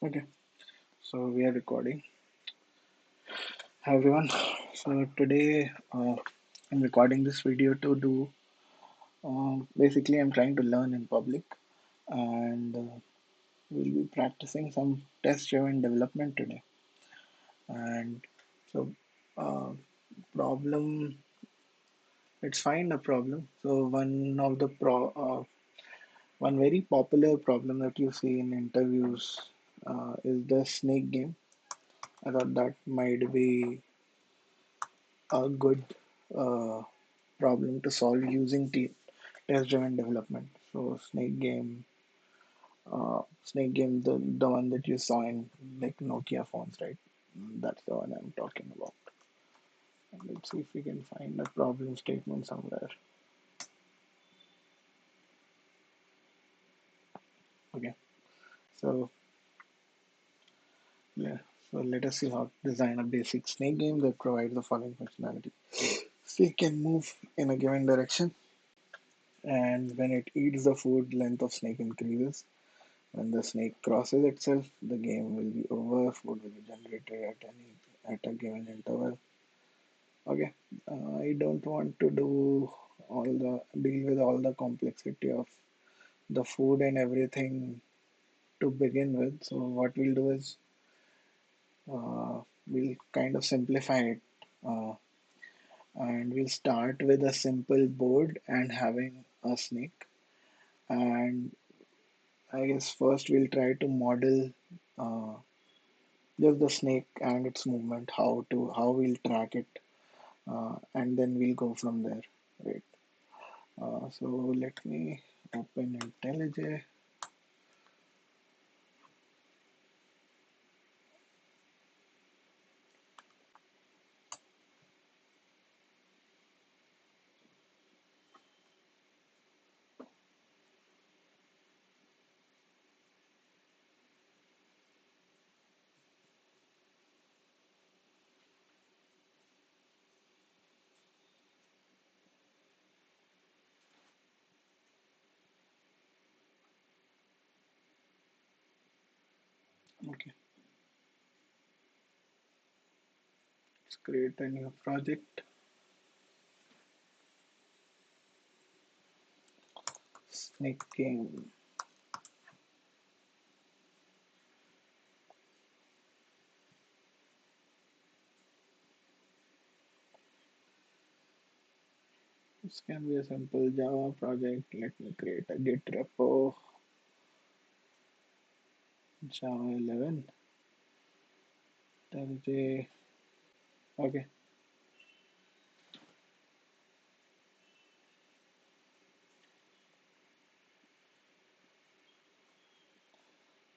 Okay, so we are recording. Hi everyone. So today I'm recording this video to do. Basically, I'm trying to learn in public, and we'll be practicing some test-driven development today. And so, uh, problem. Let's find a problem. So one very popular problem that you see in interviews is the snake game. I thought that might be a good uh, problem to solve using test-driven development. So Snake Game, the one that you saw in like Nokia phones, right? That's the one I'm talking about. Let's see if we can find a problem statement somewhere. Okay, so yeah, so let us see how to design a basic snake game that provides the following functionality. Snake can move in a given direction, and when it eats the food, length of snake increases. When the snake crosses itself, the game will be over. Food will be generated at a given interval. Okay, I don't want to deal with all the complexity of the food and everything to begin with. So what we'll do is we'll kind of simplify it, uh, and we'll start with a simple board and having a snake. And I guess first we'll try to model. Uh, just the snake and its movement, how we'll track it, and then we'll go from there, right? So let me open IntelliJ. Okay, let's create a new project. Snake game. This can be a simple Java project. Let me create a Git repo. Java 11. IntelliJ. Okay,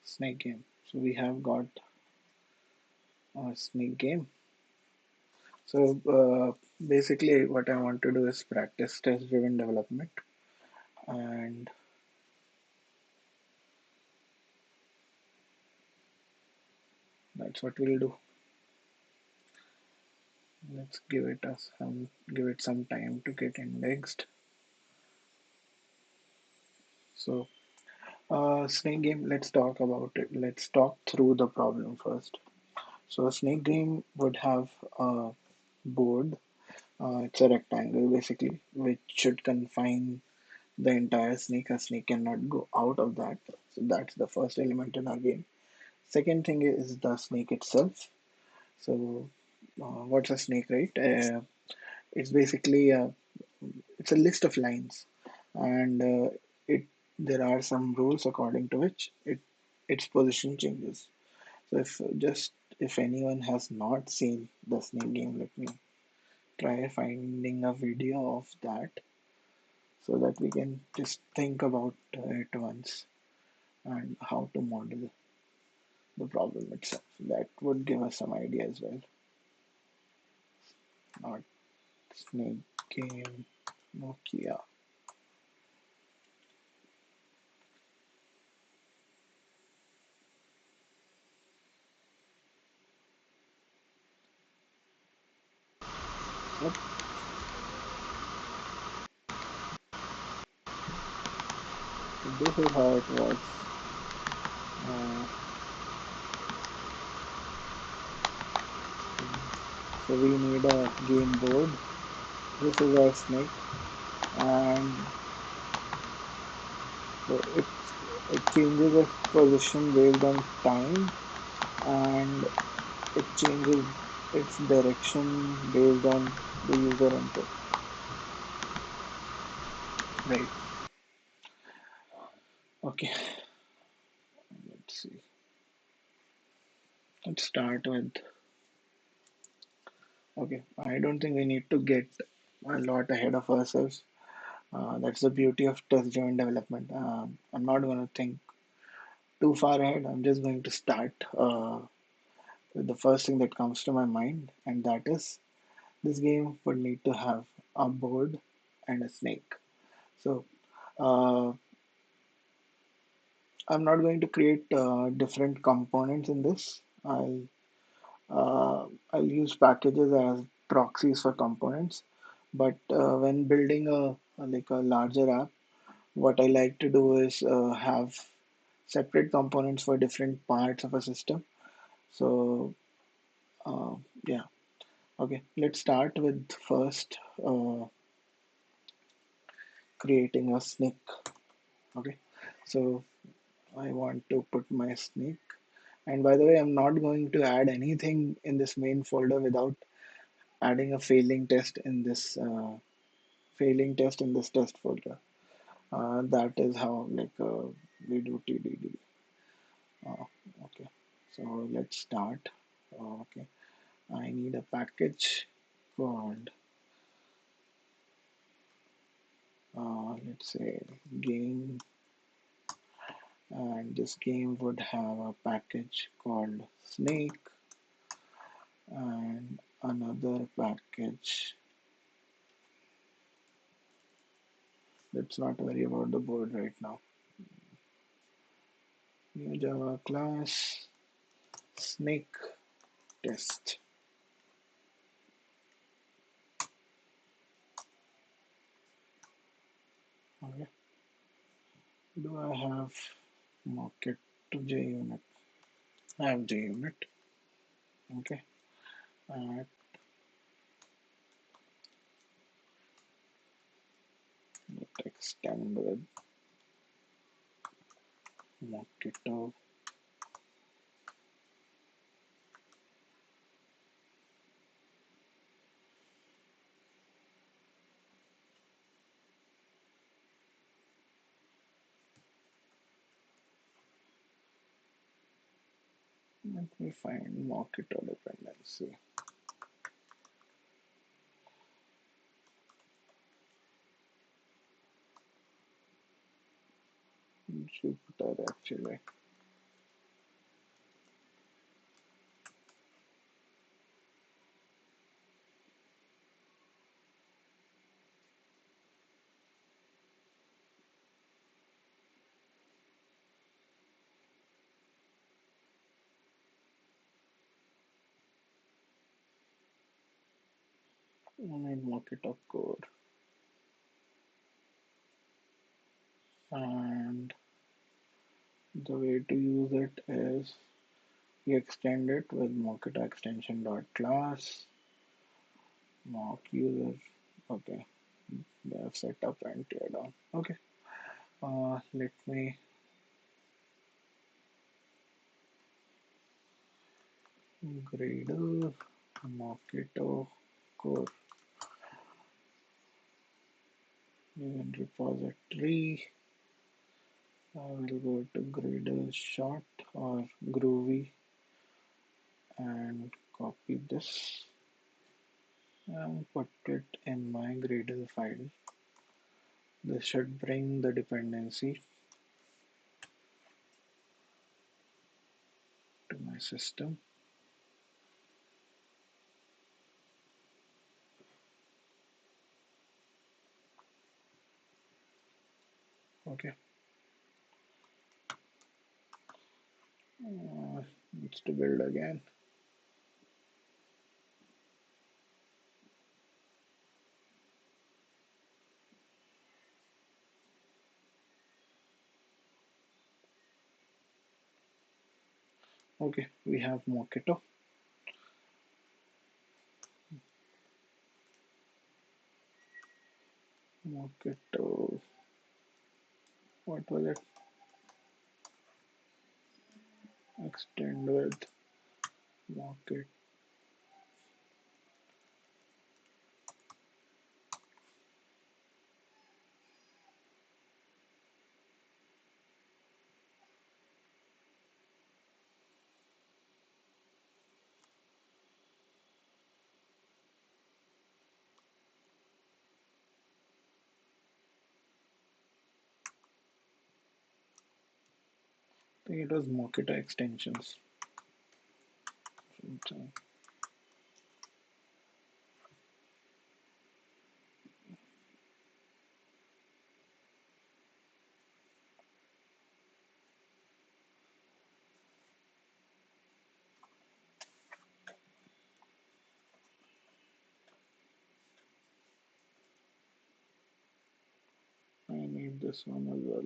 snake game. So we have got a snake game. So basically, what I want to do is practice test-driven development, and that's what we'll do. Let's give it some time to get indexed. So, snake game. Let's talk about it. Let's talk through the problem first. So, a snake game would have a board. It's a rectangle basically, which should confine the entire snake. A snake cannot go out of that. So that's the first element in our game. Second thing is the snake itself. So, what's a snake, right? It's basically it's a list of lines, and it there are some rules according to which its position changes. So if anyone has not seen the snake game, let me try finding a video of that so that we can just think about it once and how to model the problem itself. That would give us some idea as well. Not snake game Nokia. Yep. So this is how it works. Uh, So we need a game board. This is our snake, and so it changes its position based on time, and it changes its direction based on the user input. Right. Okay. Let's see. Let's start with. Okay. I don't think we need to get a lot ahead of ourselves. That's the beauty of test-driven development. I'm not going to think too far ahead. I'm just going to start with the first thing that comes to my mind, and that is this game would need to have a board and a snake. So uh, I'm not going to create different components in this. I'll use packages as proxies for components. But when building a larger app, what I like to do is have separate components for different parts of a system. So uh, yeah, okay. Let's start with first creating a snake. Okay, so I want to put my snake. And by the way, I'm not going to add anything in this main folder without adding a failing test in this test folder. That is how we do TDD. Uh, okay, so let's start. Okay, I need a package called let's say game, and this game would have a package called snake and another package. Let's not worry about the board right now. New Java class snake test. Okay. Do I have market to JUnit? I have JUnit. Okay. And let extend with Mockito. Let me find Mockito dependency. Jupyter actually. I need Mockito core. And the way to use it is we extend it with Mockito extension dot class mock user. Okay, they have set up and tear down. Okay, let me grader Mockito core in repository. I will go to Gradle short or Groovy and copy this and put it in my Gradle file. This should bring the dependency to my system. Okay, needs to build again. Okay, we have Mockito. market, what was it? Extend with market. I think it was market extensions. I need this one as well.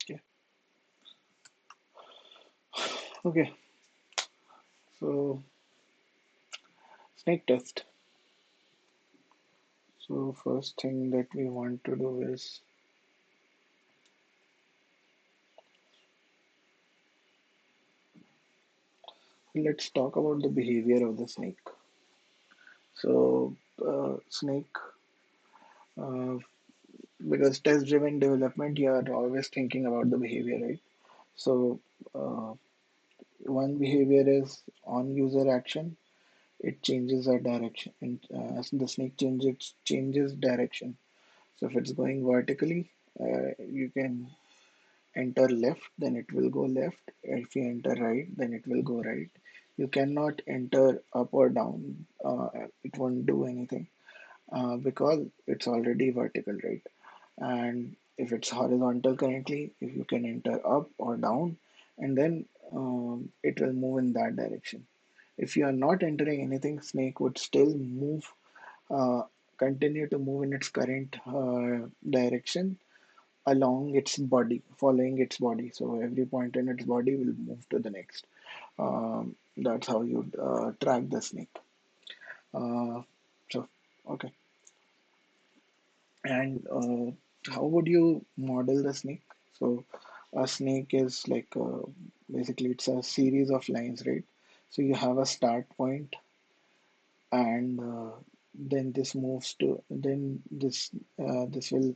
Okay. Okay. So snake test. So first thing that we want to do is let's talk about the behavior of the snake. So snake, uh, because test-driven development, you are always thinking about the behavior, right? So uh, one behavior is on user action. It changes a direction, and as the snake changes direction. So if it's going vertically, you can enter left, then it will go left. If you enter right, then it will go right. You cannot enter up or down. It won't do anything because it's already vertical, right? And if it's horizontal currently, if you can enter up or down, and then it will move in that direction. If you are not entering anything, snake would still move, uh, continue to move in its current direction along its body, following its body. So every point in its body will move to the next. That's how you track the snake. Uh, so, okay. And how would you model the snake? So, a snake is like basically it's a series of lines, right? So you have a start point, and then this moves to then this will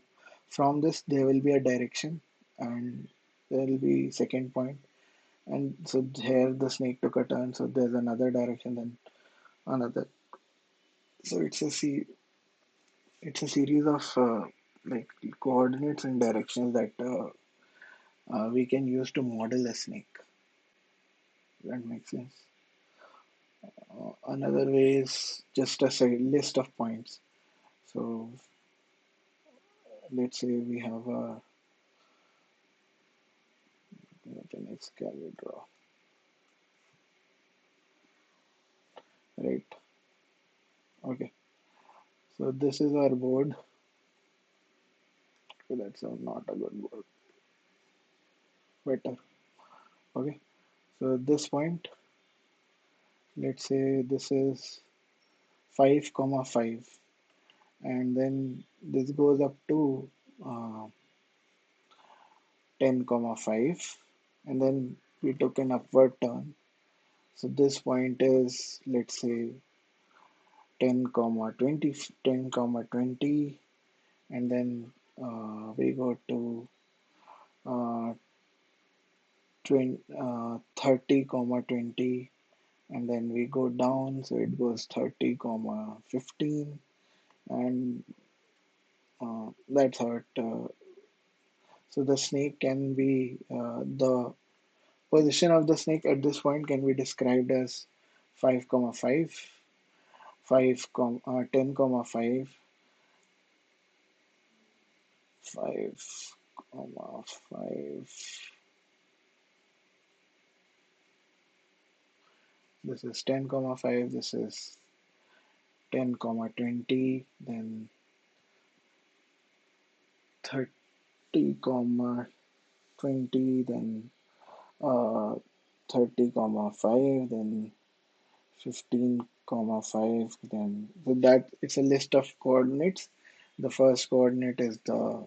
from this there will be a direction, and there will be second point, and so here the snake took a turn. So there's another direction, then another. So it's a series of like coordinates and directions that we can use to model a snake. That makes sense. Another way is just a list of points. So let's say we have a the next can we draw, right? Okay. So this is our board. Okay, that's not a good board. Better. Okay. So this point, let's say this is. 5 comma 5, and then this goes up to uh, 10 comma 5, and then we took an upward turn. So this point is, let's say, 10 comma 20, 10 comma 20, and then we go to uh, 20, 30 comma 20, and then we go down, so it goes 30 comma 15, and that's how it. So the snake can be the position of the snake at this point can be described as 5 comma 5, 10 comma 5, 5 comma 5. This is 10 comma 5. This is 10 comma 20. Then 30 comma 20. Then uh, 30 comma 5. Then 15 comma 5. Then so that it's a list of coordinates. The first coordinate is the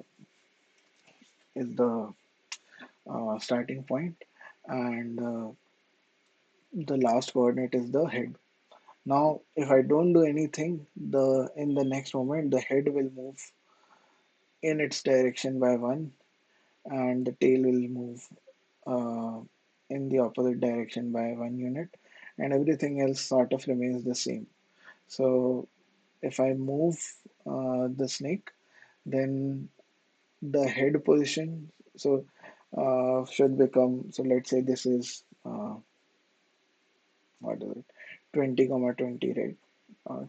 starting point, and the last coordinate is the head. Now, if I don't do anything, the in the next moment the head will move in its direction by one, and the tail will move uh, in the opposite direction by 1 unit, and everything else sort of remains the same. So, if I move the snake, then the head position should become, so let's say this is what is it, 20 comma 20, right?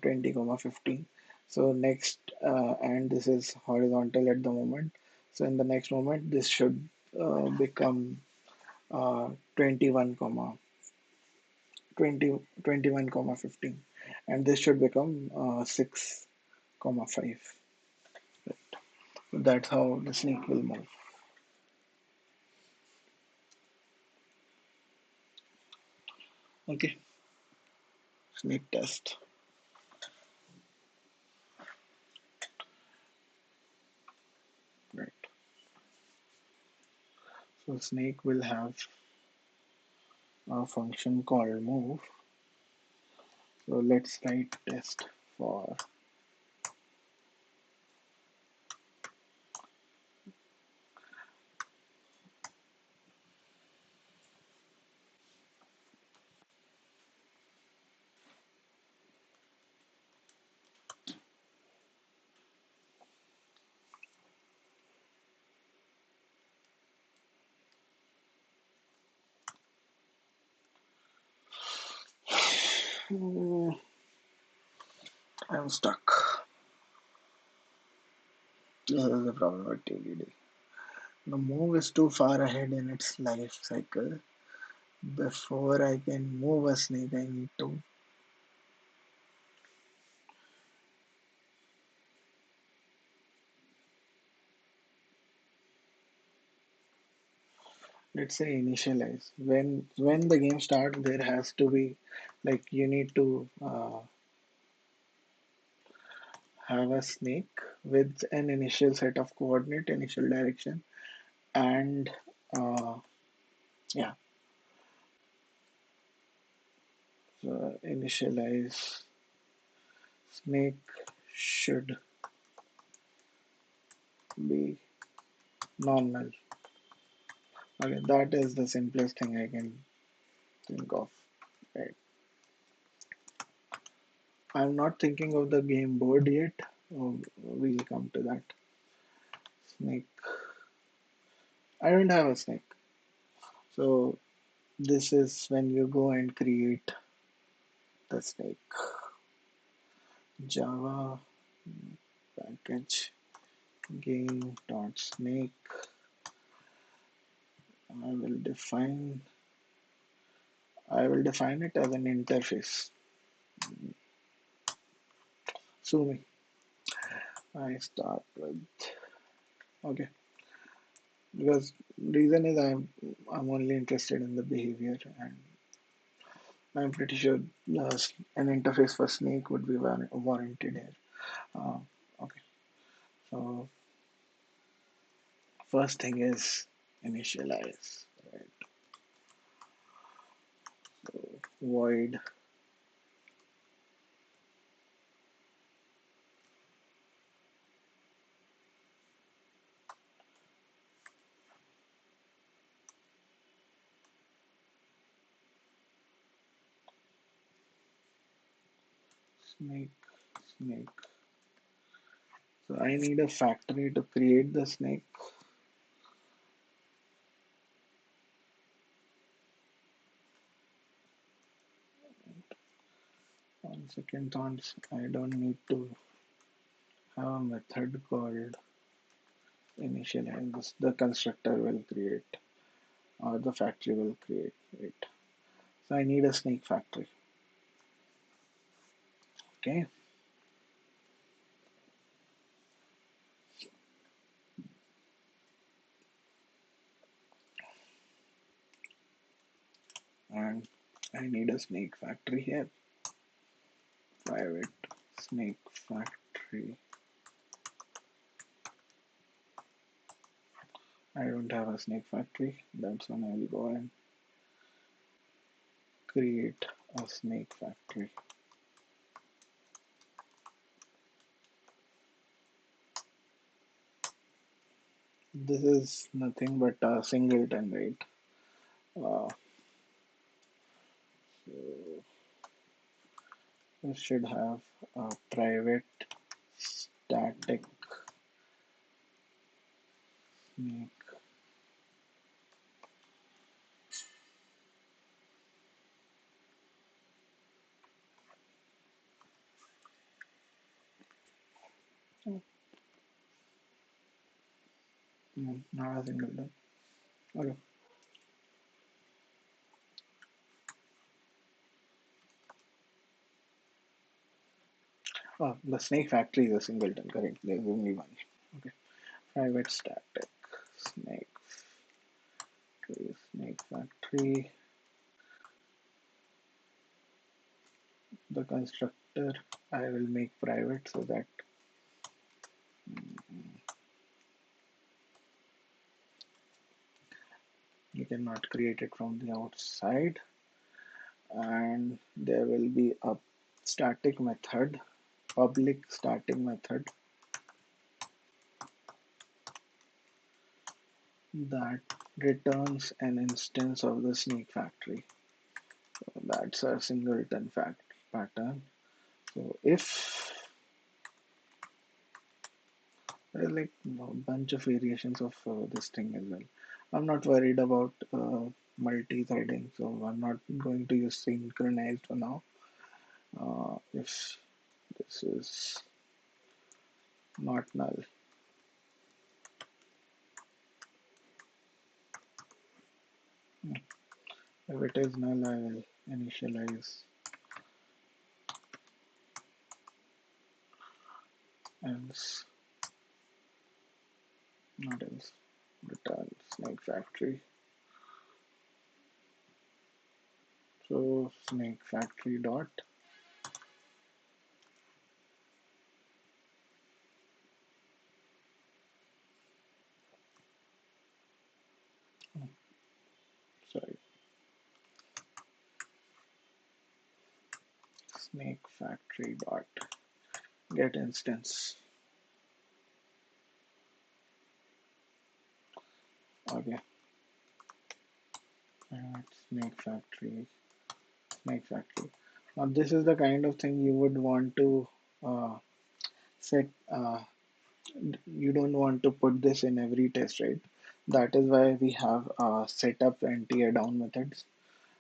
20 comma 15. So next, and this is horizontal at the moment, so in the next moment this should become 21 comma 20 21 comma 15, and this should become 6 comma 5. So that's how the snake will move. Okay, snake test. Right. So snake will have a function called move. So let's write test for I'm stuck. This is the problem with TDD. The move is too far ahead in its life cycle. Before I can move a snake, I need to, let's say, initialize. When the game starts, there has to be, like, you need to have a snake with an initial set of coordinate, initial direction, and uh, yeah, so initialize snake should be non-null. Okay, that is the simplest thing I can think of. Right. I'm not thinking of the game board yet. We'll come to that. Snake. I don't have a snake. So this is when you go and create the snake. Java package game dot snake. I will define I will define it as an interface. Sue me. I start with, okay, because reason is I'm only interested in the behavior, and I'm pretty sure an interface for Snake would be warranted here. Uh, okay, so first thing is initialize. Right. So void snake snake. So I need a factory to create the snake. 1 second thoughts. I don't need to have a method called initialize. The constructor will create or the factory will create it. So I need a snake factory. Okay. And I need a snake factory here. Private snake factory. I don't have a snake factory. That's when I will go and create a snake factory. This is nothing but a singleton, right? Uh, so we should have a private static snake. Oh, no, not a singleton. Okay. Oh, the snake factory is a singleton, correct? There's only one. Okay. Private static snake snake factory. The constructor I will make private so that you cannot create it from the outside, and there will be a static method, public static method that returns an instance of the snake factory. So that's a singleton fact pattern. So if there are like a bunch of variations of this thing as well. I'm not worried about multi-threading, so I'm not going to use synchronized for now. If this is not null, if it is null, I will initialize else, not else, return snake factory. So snake factory dot sorry snake factory dot get instance. Okay, and snake factory. Now this is the kind of thing you would want to uh, set. You don't want to put this in every test, right? That is why we have setup and tear down methods.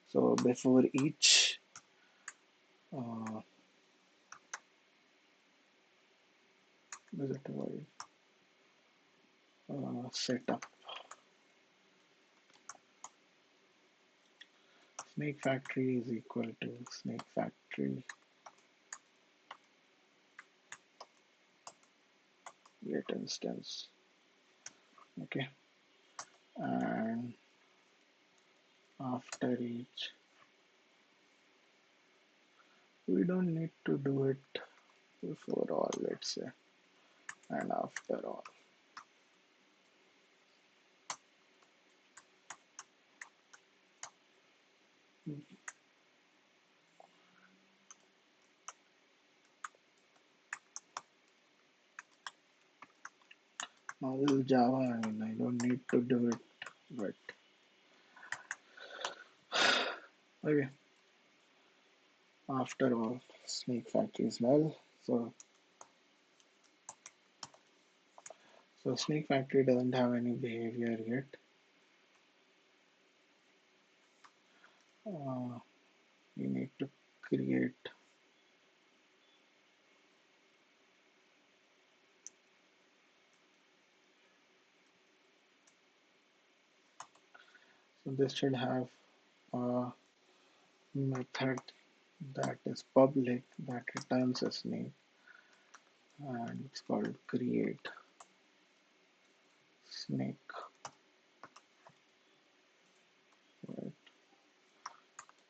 So before each uh, visit void setup, snake factory is equal to snake factory get instance. Okay, and after each We don't need to do it before all, let's say, and after all. Now this is Java, I mean, I don't need to do it, but okay. After all, Snake Factory as well. So Snake Factory doesn't have any behavior yet. Uh, we need to create. So this should have a method that is public that returns a snake, and it's called create snake. Right?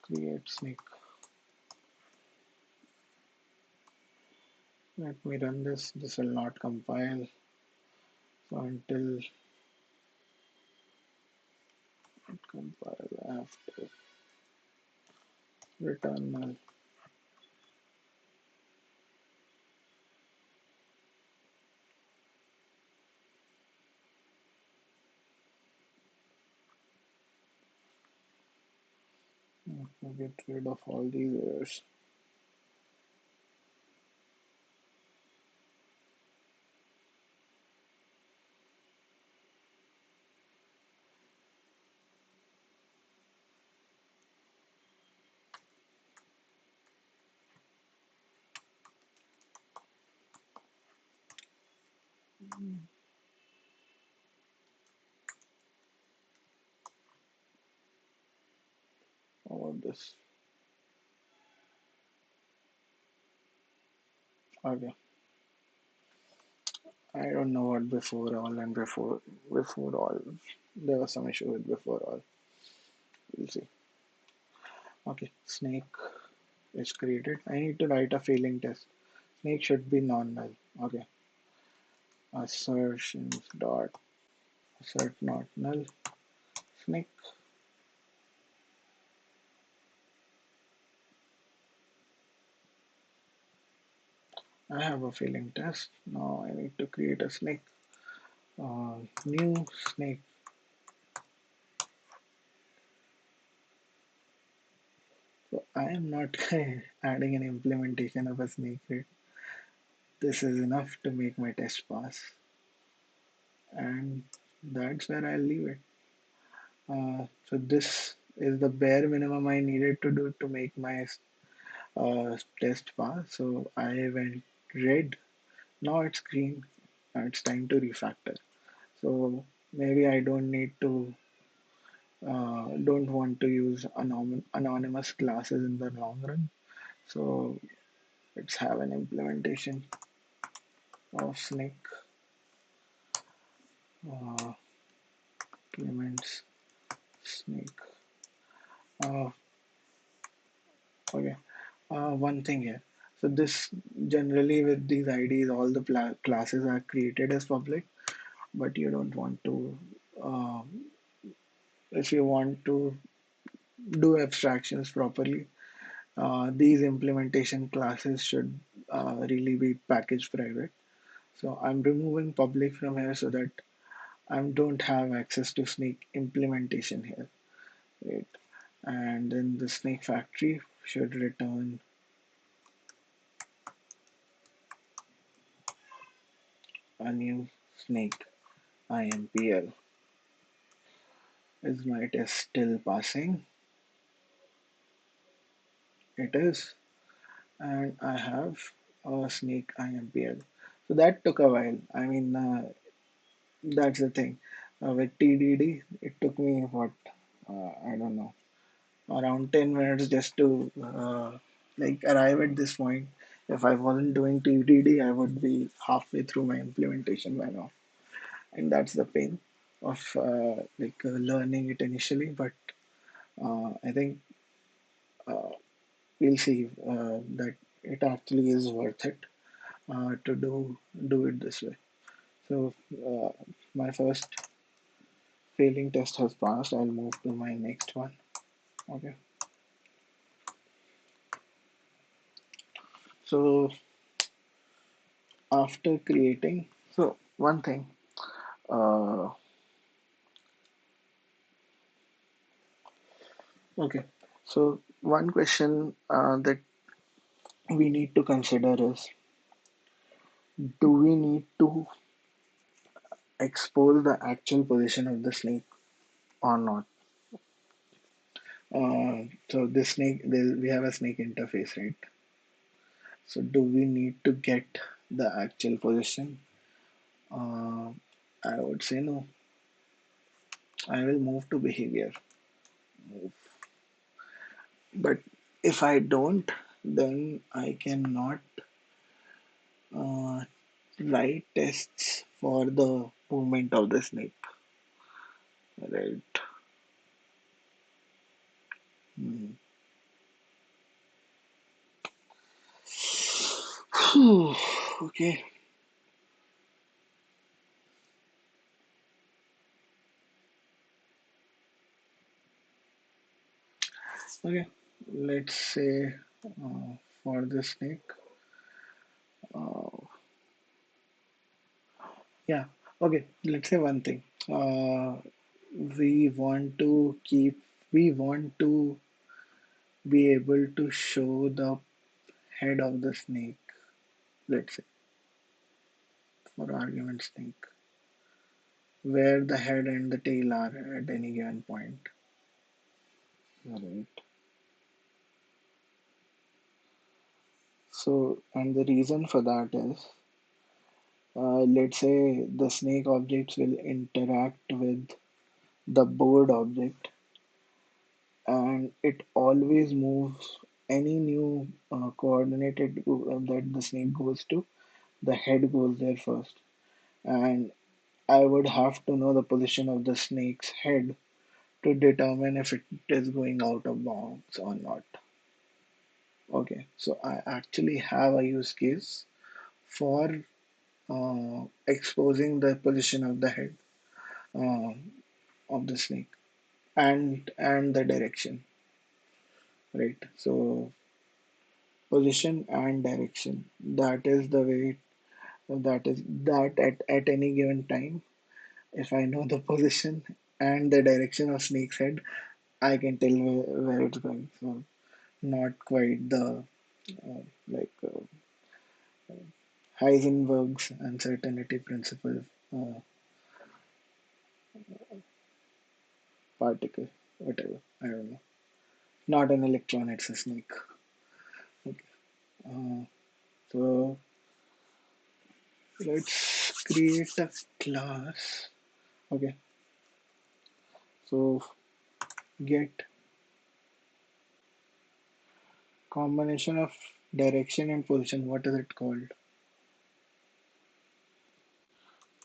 Create snake. Let me run this. This will not compile. So until it compiles, I have to return null. Get rid of all these errors. All this. Okay. I don't know what before all and before all. There was some issue with before all. We'll see. Okay. Snake is created. I need to write a failing test. Snake should be non-null. Okay. Assertions dot assert not null. Snake. I have a failing test. Now I need to create a snake. New snake. So I am not adding an implementation of a snake. Right? This is enough to make my test pass, and that's where I'll leave it. So this is the bare minimum I needed to do to make my test pass. So I went red. Now it's green. Now it's time to refactor. So maybe I don't want to use anonymous classes in the long run. So let's have an implementation of snake uh, implements snake. Uh, okay. One thing here. So this generally with these IDs, all the classes are created as public, but you don't want to. Uh, if you want to do abstractions properly, these implementation classes should really be packaged private. So I'm removing public from here so that I don't have access to snake implementation here, right? And then the snake factory should return a new snake IMPL. Is my test still passing? It is, and I have a snake IMPL. So that took a while. I mean, that's the thing. With TDD, it took me what, I don't know, around 10 minutes just to like arrive at this point. If I wasn't doing TDD, I would be halfway through my implementation by now. And that's the pain of learning it initially. But I think we'll see that it actually is worth it to do it this way. So my first failing test has passed. I'll move to my next one. Okay. So after creating, so one thing. Uh, okay. So one question that we need to consider is, do we need to expose the actual position of the snake or not? So this snake, we have a snake interface, right? So do we need to get the actual position? Uh, I would say no. I will move to behavior. Move. But if I don't, then I cannot uh, write tests for the movement of the snake. Right. Hmm. Okay. Okay. Let's say for the snake. Uh, yeah. Okay. Let's say one thing. We want to keep. We want to be able to show the head of the snake. Let's say, for argument's sake, where the head and the tail are at any given point. Right. So, and the reason for that is, let's say the snake objects will interact with the board object, and it always moves any new coordinated that the snake goes to, the head goes there first. And I would have to know the position of the snake's head to determine if it is going out of bounds or not. Okay, so I actually have a use case for exposing the position of the head uh, of the snake and the direction, right? So position and direction. That is the way. That is that at any given time, if I know the position and the direction of snake's head, I can tell where it's going. So not quite the like Heisenberg's uncertainty principle uh, particle, whatever. I don't know. Not an electron, it's a snake. Okay. Uh, so let's create a class. Okay. So get combination of direction and position. What is it called?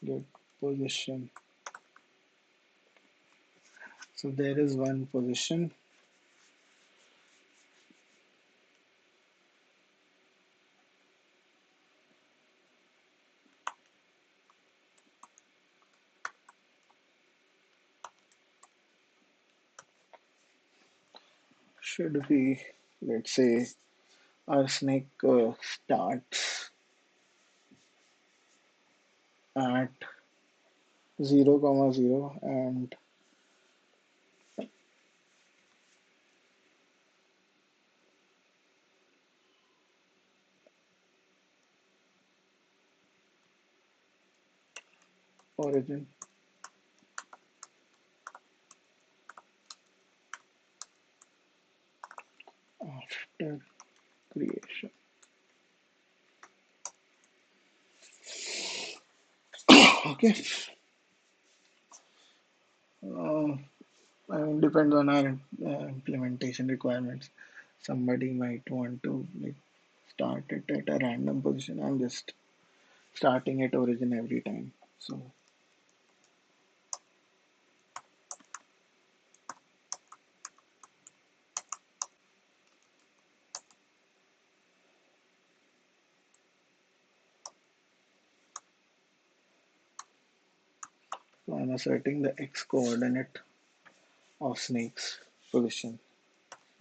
Get position. So there is one position. Should be, let's say, our snake starts at 0 comma 0 and origin after creation. Okay. Uh, I mean, depends on our implementation requirements. Somebody might want to like start it at a random position. I'm just starting at origin every time. So So I'm asserting the x coordinate of snake's position.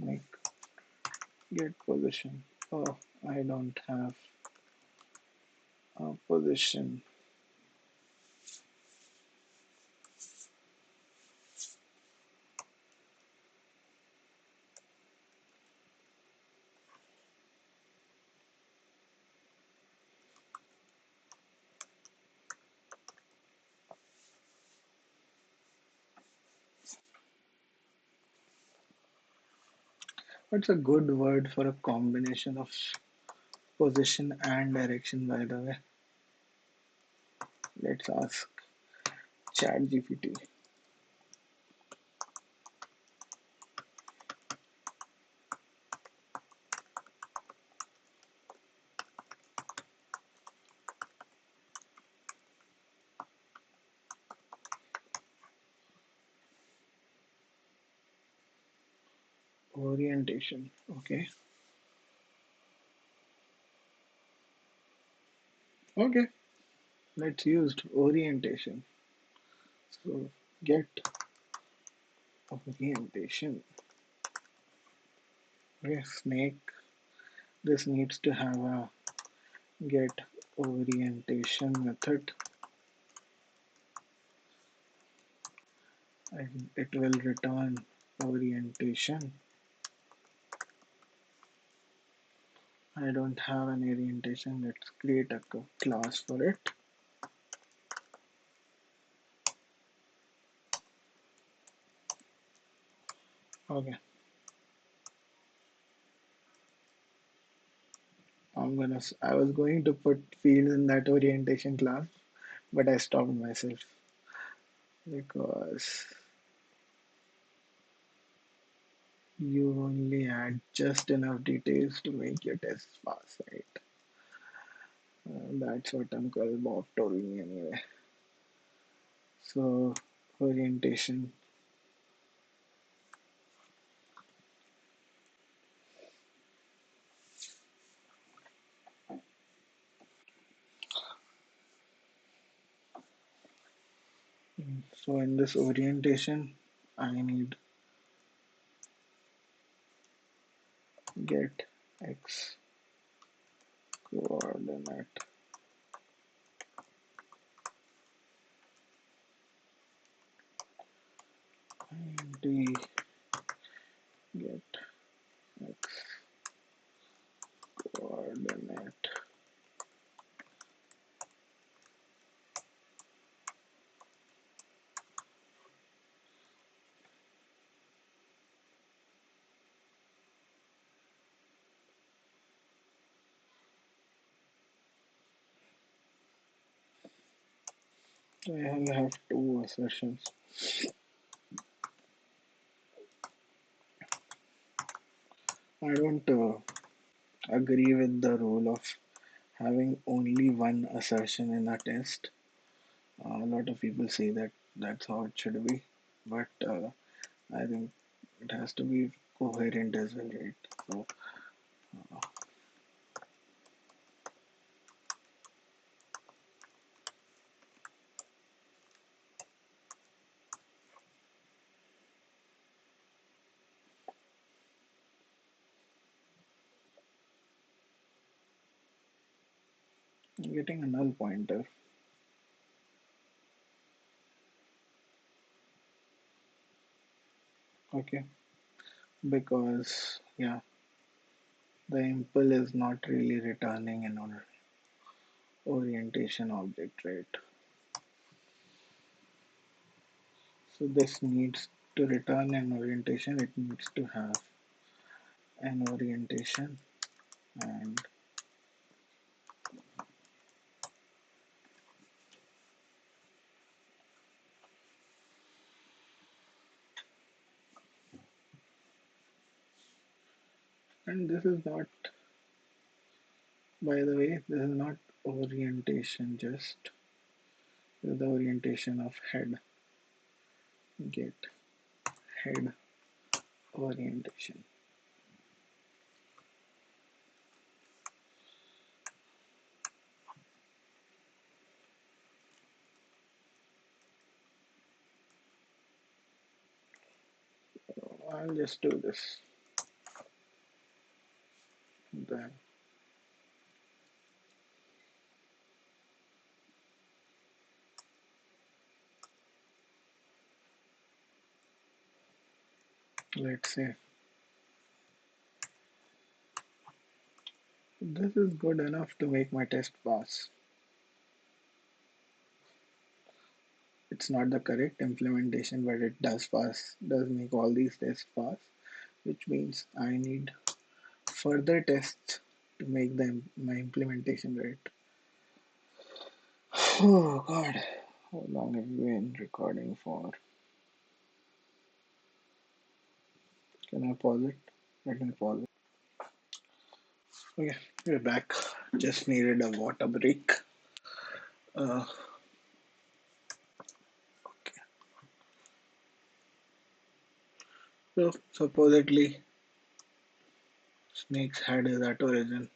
Snake get position. Oh, I don't have a position. What's a good word for a combination of position and direction, by the way? Let's ask ChatGPT. Orientation. Okay. Okay. Let's use orientation. So get orientation. Okay, snake. This needs to have a get orientation method, and it will return orientation. I don't have an orientation. Let's create a class for it. Okay, I was going to put fields in that orientation class, but I stopped myself because you only add just enough details to make your test pass, right? That's what Uncle Bob told me anyway. So orientation. So in this orientation, I need get x coordinate and get x coordinate. I only have two assertions. I don't agree with the rule of having only one assertion in a test. A lot of people say that that's how it should be, but I think it has to be coherent as well, right? So I'm getting a null pointer. Okay, because yeah, the impl is not really returning an orientation object, right? So this needs to return an orientation. It needs to have an orientation, and this is not, by the way, this is not orientation. Just this is the orientation of head. Get head orientation. I'll just do this. Then let's say this is good enough to make my test pass. It's not the correct implementation, but it does pass, does make all these tests pass, which means I need further tests to make my implementation right. Oh God, how long have you been recording for? Can I pause it? Let me pause it. Okay, we're back. Just needed a water break. Uh, so supposedly snakes had his at origin.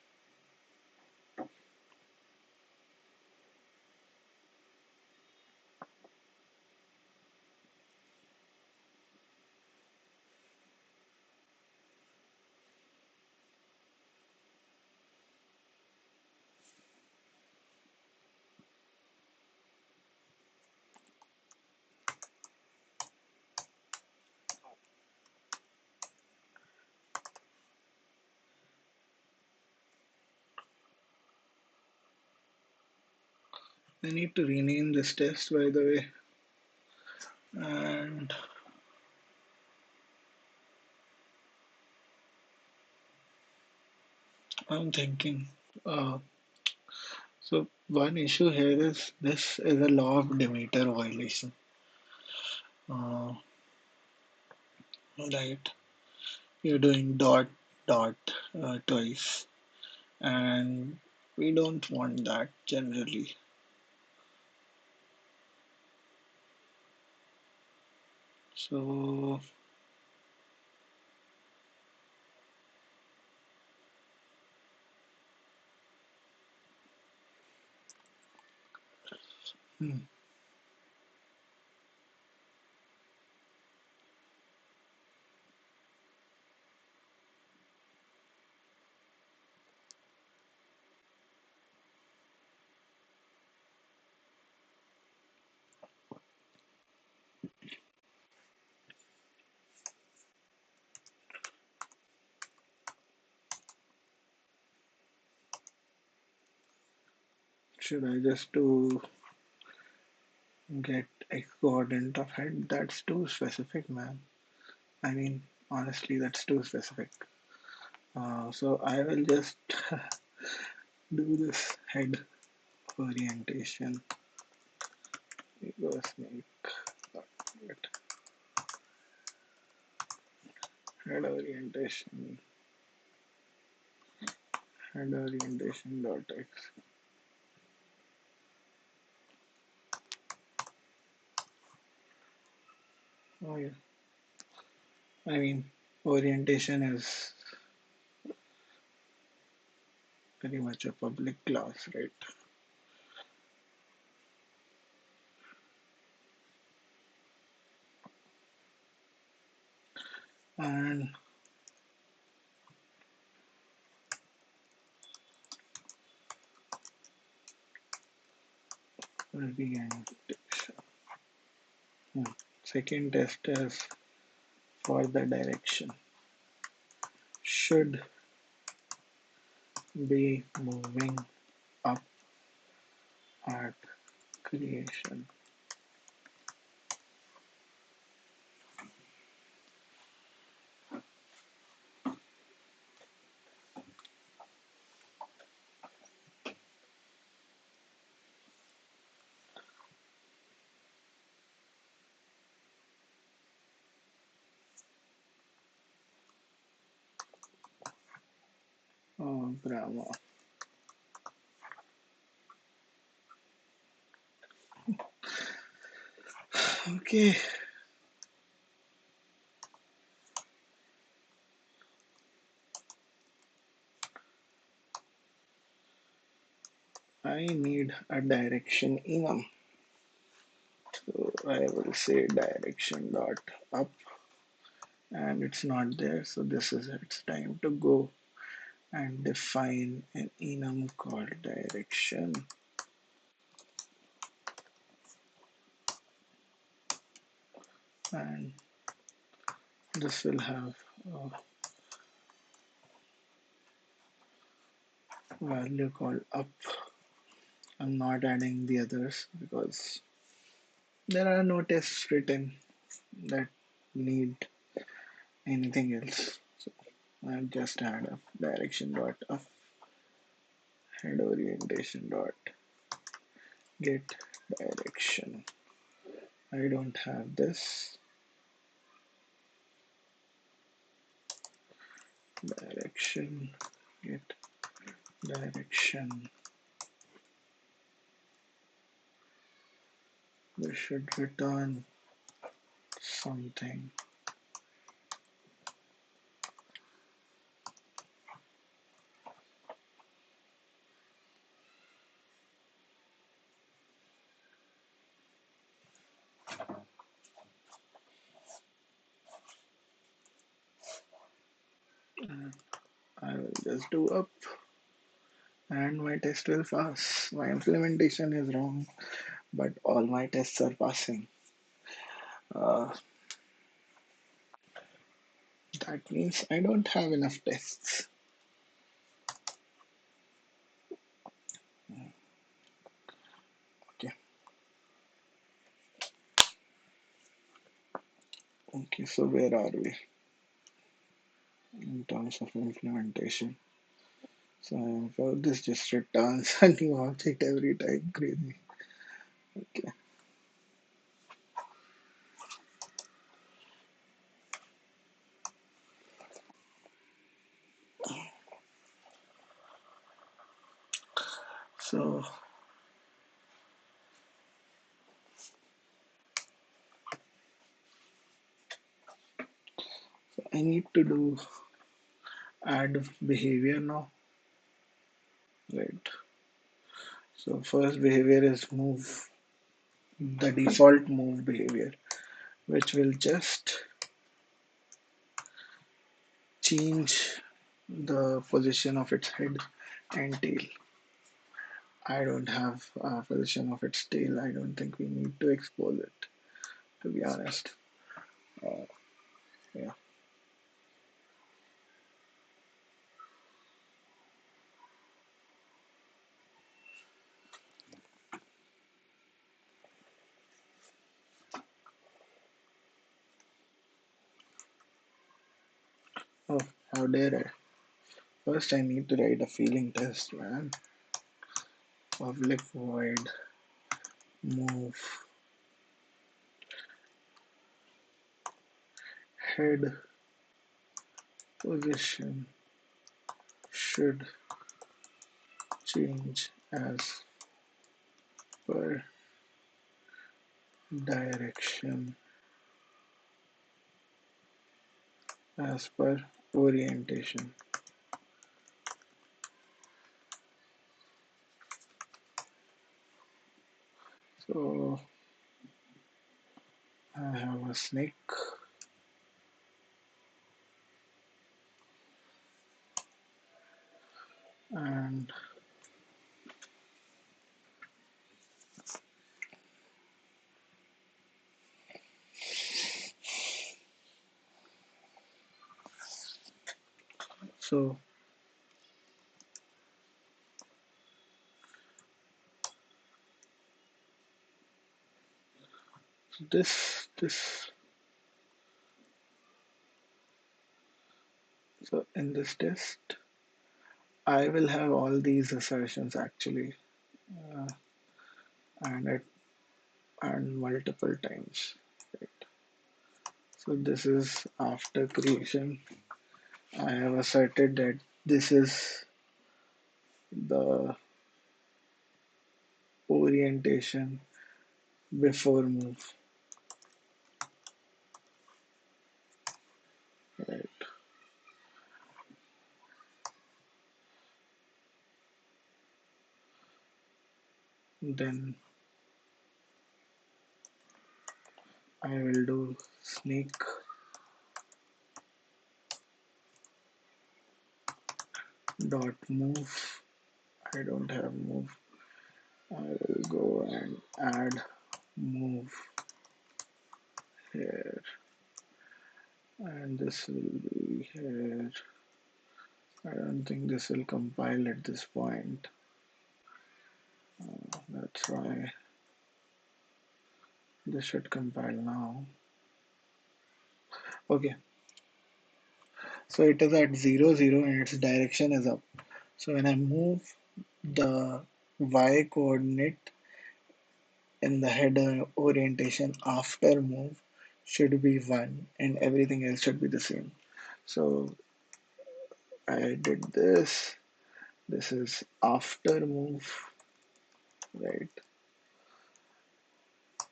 I need to rename this test, by the way, and I'm thinking. Uh, so one issue here is this is a law of Demeter violation. Uh, right, you're doing dot twice, and we don't want that generally. So hmm, should I just do get X coordinate of head? That's too specific, man. I mean, honestly, that's too specific. So I will just do this head orientation. Ego snake. Get head orientation. Head orientation dot x. Oh yeah. I mean, orientation is very much a public class, right? And orientation. Hmm. Second test is for the direction. Should be moving up at creation. Oh, Brahma. Okay. I need a direction enum. So I will say direction dot up and it's not there. So this is it's time to go and define an enum called direction, and this will have a value called up. I'm not adding the others because there are no tests written that need anything else. So I just add a direction dot up head orientation dot get direction. I don't have this direction get direction. We should return something. I will just do up and my test will pass. My implementation is wrong, but all my tests are passing. Uh, that means I don't have enough tests. Okay, okay, so where are we in terms of implementation? So for this just returns a new object every time. Crazy. Okay, so I need to do add behavior now, right? So first behavior is move, the default move behavior, which will just change the position of its head and tail. I don't have a position of its tail. I don't think we need to expose it, to be honest. Uh, yeah. Oh, how dare I? First, I need to write a feeling test, man. Public void move head position should change as per direction as per orientation. So I have a snake and so this so in this test I will have all these assertions actually uh, and it and multiple times, right? So this is after creation. I have asserted that this is the orientation before move, right? Then I will do snake dot move. I don't have move. I will go and add move here, and this will be here. I don't think this will compile at this point. That's why this should compile now. Okay, so it is at 0, 0 and its direction is up. So when I move the y coordinate in the header orientation after move should be 1 and everything else should be the same. So I did this. This is after move, right?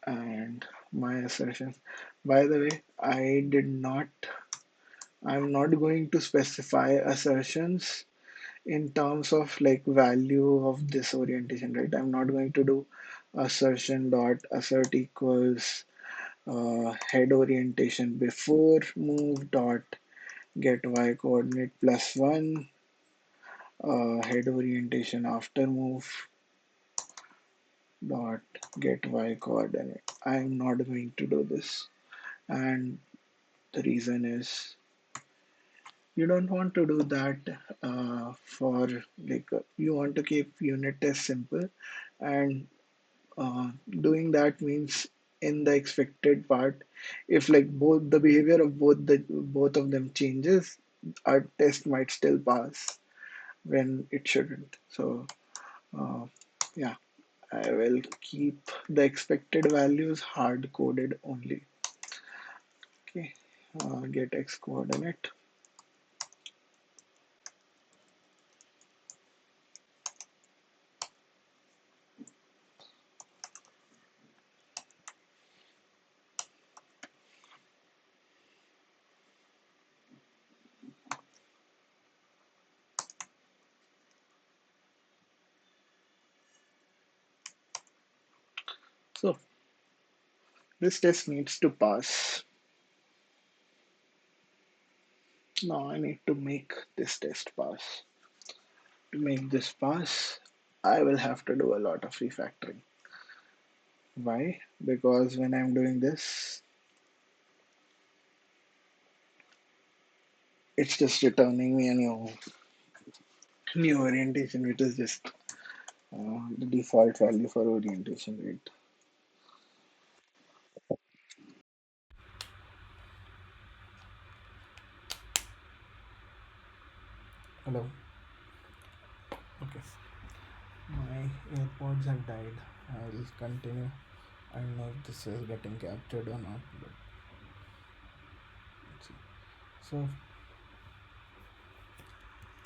And my assertions. By the way, I'm not going to specify assertions in terms of like value of this orientation, right? I'm not going to do assertion dot assert equals head orientation before move dot get y coordinate plus 1 head orientation after move dot get y coordinate. I'm not going to do this, and the reason is you don't want to do that for like you want to keep unit test simple, and doing that means in the expected part, if like both the behavior of both of them changes, our test might still pass when it shouldn't. So uh, yeah, I will keep the expected values hard coded only. Okay, get x coordinate. So this test needs to pass. Now I need to make this test pass. To make this pass, I will have to do a lot of refactoring. Why? Because when I'm doing this, it's just returning me a new orientation, which is just the default value for orientation, right? Hello. Okay. My AirPods have died. I'll continue. I don't know if this is getting captured or not, but let's see. So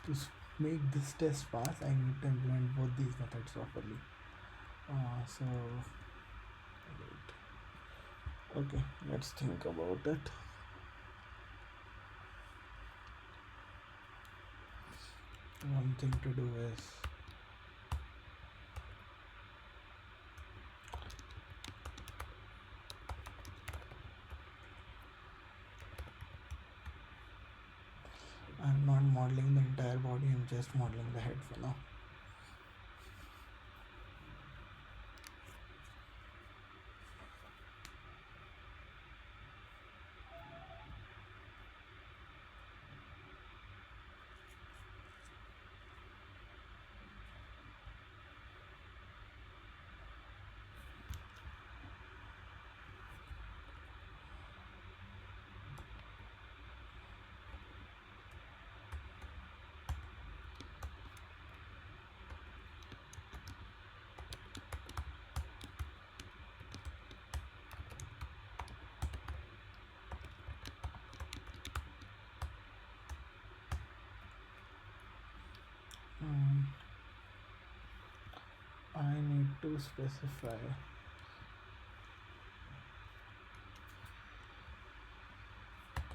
to make this test pass, I need to implement both these methods properly. So wait. Okay, let's think about it. One thing to do is I'm not modeling the entire body. I'm just modeling the head for now. Um, I need to specify